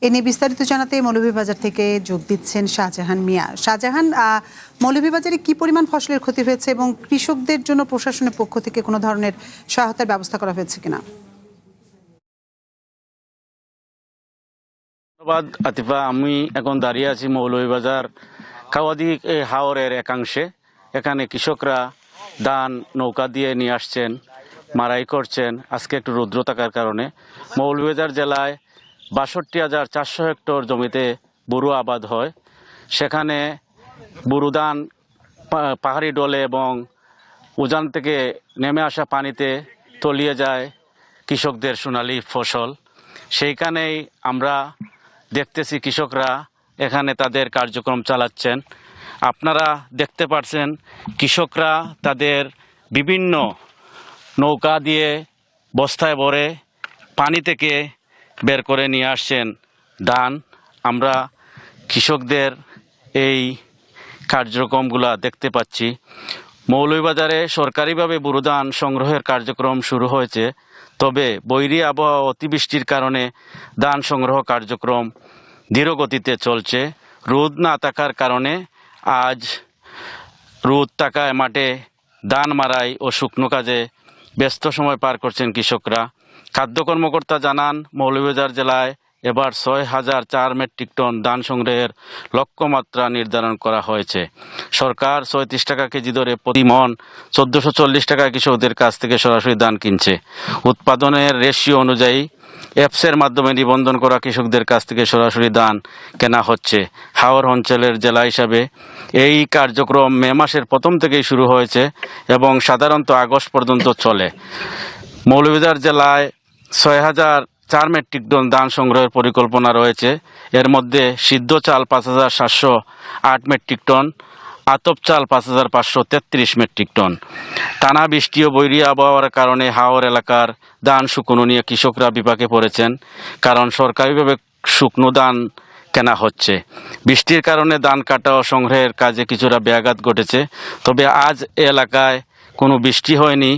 এ নিয়ে বিস্তারিত জানাতে মৌলভীবাজার থেকে যোগ দিচ্ছেন শাহজাহান মিয়া। শাহজাহান, মৌলভীবাজারে কি পরিমাণ ফসলের ক্ষতি হয়েছে এবং কৃষকদের জন্য প্রশাসনের পক্ষ থেকে কোনো ধরনের সহায়তার ব্যবস্থা করা হয়েছে কিনা? ধন্যবাদ আতিফা। আমি এখন দাঁড়িয়ে আছি মৌলভীবাজার কাওয়াদি হাওরের একাংশে। এখানে কৃষকরা ধান নৌকা দিয়ে নিয়ে আসছেন, মারাই করছেন। আজকে একটু রৌদ্র থাকার কারণে মৌলভীবাজার জেলায় ৬২,৪০০ হেক্টর জমিতে বোরো আবাদ হয়। সেখানে বোরো ধান পাহাড়ি ডলে এবং উজান থেকে নেমে আসা পানিতে তলিয়ে যায় কৃষকদের সোনালী ফসল। সেইখানেই আমরা দেখতেছি কৃষকরা এখানে তাদের কার্যক্রম চালাচ্ছেন। আপনারা দেখতে পাচ্ছেন কৃষকরা তাদের বিভিন্ন নৌকা দিয়ে বস্তায় ভরে পানি থেকে বের করে নিয়ে আসছেন ধান। আমরা কৃষকদের এই কার্যক্রমগুলা দেখতে পাচ্ছি। মৌলভীবাজারে সরকারিভাবে বোরো ধান সংগ্রহের কার্যক্রম শুরু হয়েছে, তবে বৈরী আবহাওয়া অতিবৃষ্টির কারণে ধান সংগ্রহ কার্যক্রম ধীরগতিতে চলছে। রোদ না থাকার কারণে আজ রোদ থাকায় মাঠে ধান মারাই ও শুকনো কাজে ব্যস্ত সময় পার করছেন কৃষকরা। খাদ্য কর্মকর্তা জানান, মৌলভীবাজার জেলায় এবার ৬,০০৪ মেট্রিক টন ধান সংগ্রহের লক্ষ্যমাত্রা নির্ধারণ করা হয়েছে। সরকার ৩৬ টাকা কেজি দরে প্রতি মন ১৪৪০ টাকা কৃষকদের কাছ থেকে সরাসরি ধান কিনছে। উৎপাদনের রেশিও অনুযায়ী অ্যাপসের মাধ্যমে নিবন্ধন করা কৃষকদের কাছ থেকে সরাসরি ধান কেনা হচ্ছে। হাওর অঞ্চলের জেলা হিসাবে এই কার্যক্রম মে মাসের প্রথম থেকেই শুরু হয়েছে এবং সাধারণত আগস্ট পর্যন্ত চলে। মৌলভীবাজার জেলায় ৬,০০৪ মেট্রিক টন ধান সংগ্রহের পরিকল্পনা রয়েছে। এর মধ্যে সিদ্ধ চাল ৫,৭০৮ মেট্রিক টন, আতপ চাল ৫,৫৩৩ মেট্রিক টন। টানা বৃষ্টি ও বৈরী আবহাওয়ার কারণে হাওর এলাকার ধান শুকনো নিয়ে কৃষকরা বিপাকে পড়েছেন, কারণ সরকারিভাবে শুকনো ধান কেনা হচ্ছে। বৃষ্টির কারণে ধান কাটা ও সংগ্রহের কাজে কিছুটা ব্যাঘাত ঘটেছে। তবে আজ এলাকায় কোনো বৃষ্টি হয়নি,